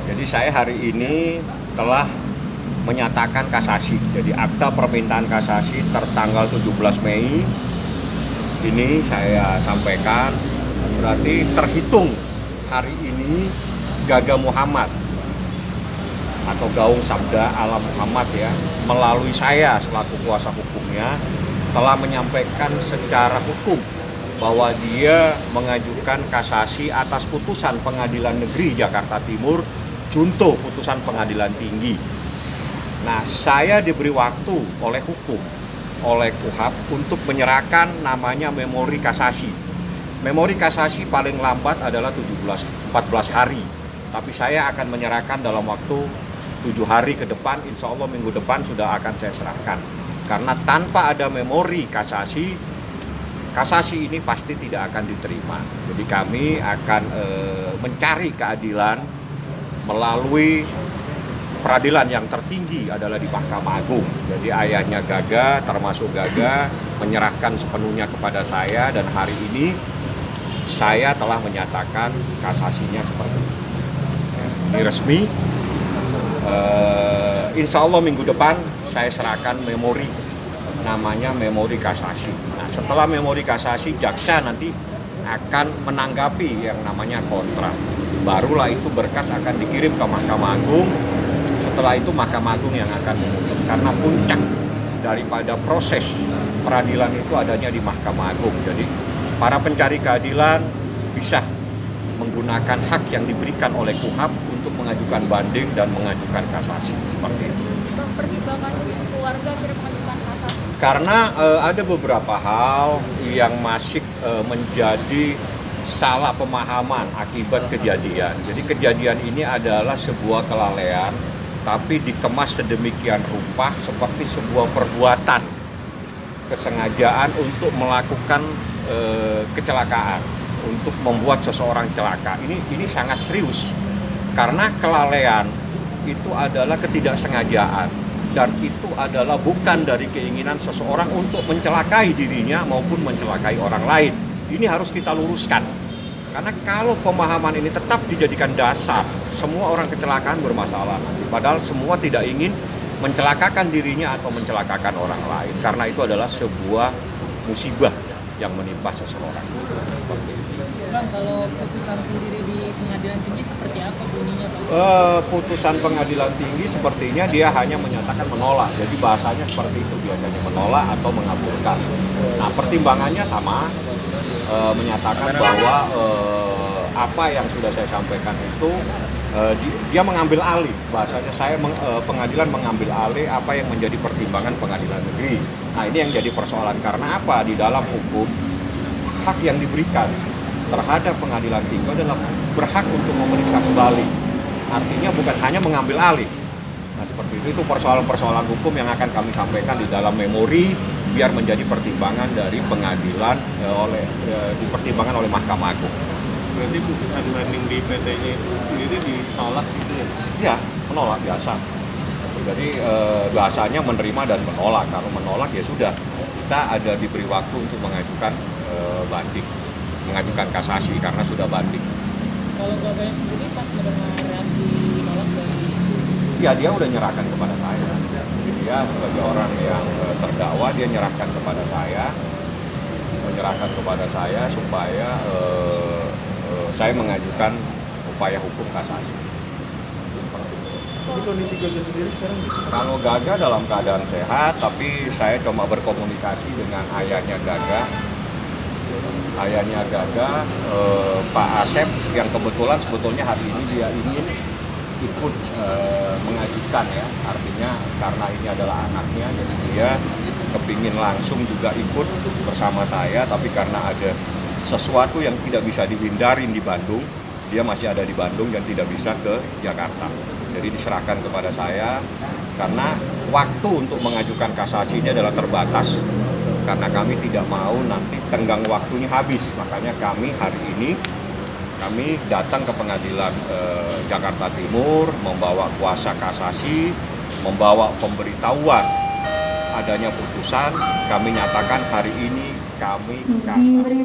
Jadi saya hari ini telah menyatakan kasasi. Jadi akta permintaan kasasi tertanggal 17 Mei ini saya sampaikan. Berarti terhitung hari ini Gaga Muhammad atau Gaung Sabda Alam Muhammad ya, melalui saya selaku kuasa hukumnya telah menyampaikan secara hukum bahwa dia mengajukan kasasi atas putusan Pengadilan Negeri Jakarta Timur junto putusan Pengadilan Tinggi. Nah, saya diberi waktu oleh hukum, oleh KUHAP untuk menyerahkan namanya memori kasasi. Memori kasasi paling lambat adalah 14 hari. Tapi saya akan menyerahkan dalam waktu 7 hari ke depan, insya Allah minggu depan sudah akan saya serahkan. Karena tanpa ada memori kasasi, kasasi ini pasti tidak akan diterima. Jadi kami akan mencari keadilan melalui peradilan yang tertinggi adalah di Mahkamah Agung. Jadi ayahnya Gaga, termasuk Gaga, menyerahkan sepenuhnya kepada saya dan hari ini saya telah menyatakan kasasinya seperti ini. Ini resmi. Insya Allah minggu depan saya serahkan memori, namanya memori kasasi. Nah, setelah memori kasasi, jaksa nanti akan menanggapi yang namanya kontra. Barulah itu berkas akan dikirim ke Mahkamah Agung. Setelah itu Mahkamah Agung yang akan memutus. Karena puncak daripada proses peradilan itu adanya di Mahkamah Agung. Jadi para pencari keadilan bisa menggunakan hak yang diberikan oleh KUHAP untuk mengajukan banding dan mengajukan kasasi seperti itu. Pertimbangan keluarga mengajukan kasasi? Karena ada beberapa hal yang masih menjadi salah pemahaman akibat kejadian. Jadi kejadian ini adalah sebuah kelalaian, tapi dikemas sedemikian rupa seperti sebuah perbuatan kesengajaan untuk melakukan kecelakaan, untuk membuat seseorang celaka. Ini sangat serius karena kelalaian itu adalah ketidaksengajaan dan itu adalah bukan dari keinginan seseorang untuk mencelakai dirinya maupun mencelakai orang lain. Ini harus kita luruskan karena kalau pemahaman ini tetap dijadikan dasar, semua orang kecelakaan bermasalah nanti. Padahal semua tidak ingin mencelakakan dirinya atau mencelakakan orang lain karena itu adalah sebuah musibah yang menimpa seseorang. Seperti itu. Bang, kalau putusan sendiri di Pengadilan Tinggi seperti apa bunyinya, Pak? Putusan Pengadilan Tinggi sepertinya dia hanya menyatakan menolak. Jadi bahasanya seperti itu biasanya, menolak atau mengabulkan. Nah, pertimbangannya sama, menyatakan bahwa apa yang sudah saya sampaikan itu dia mengambil alih. Bahasanya pengadilan mengambil alih apa yang menjadi pertimbangan Pengadilan Negeri. Nah, ini yang jadi persoalan karena apa? Di dalam hukum hak yang diberikan terhadap Pengadilan Tinggi adalah berhak untuk memeriksa kembali. Artinya bukan hanya mengambil alih. Nah, seperti itu persoalan-persoalan hukum yang akan kami sampaikan di dalam memori biar menjadi pertimbangan dari pengadilan dipertimbangkan oleh Mahkamah Agung. Berarti putusan banding di PT-nya itu sendiri ditolak gitu ya? Ya, menolak biasa. Jadi bahasanya menerima dan menolak. Kalau menolak ya sudah, kita ada diberi waktu untuk mengajukan banding, mengajukan kasasi karena sudah banding. Kalau Gaganya sendiri pas mendengar reaksi nolak dari Ya, dia udah nyerahkan kepada saya. Dia sebagai orang yang terdakwa, dia nyerahkan kepada saya, menyerahkan kepada saya supaya saya mengajukan upaya hukum kasasi. Tapi kondisi Gaga sendiri sekarang gitu? Kalau Gaga dalam keadaan sehat, tapi saya coba berkomunikasi dengan ayahnya Gaga. Ayahnya Gaga, Pak Asep, yang kebetulan sebetulnya hari ini dia ingin ikut mengajukan ya. Artinya karena ini adalah anaknya, jadi dia kepingin langsung juga ikut bersama saya. Tapi karena ada sesuatu yang tidak bisa dihindarin di Bandung, dia masih ada di Bandung dan tidak bisa ke Jakarta. Jadi diserahkan kepada saya karena waktu untuk mengajukan kasasi ini adalah terbatas karena kami tidak mau nanti tenggang waktunya habis. Makanya kami hari ini datang ke Pengadilan Jakarta Timur membawa kuasa kasasi, membawa pemberitahuan adanya putusan. Kami nyatakan hari ini kami kasasi.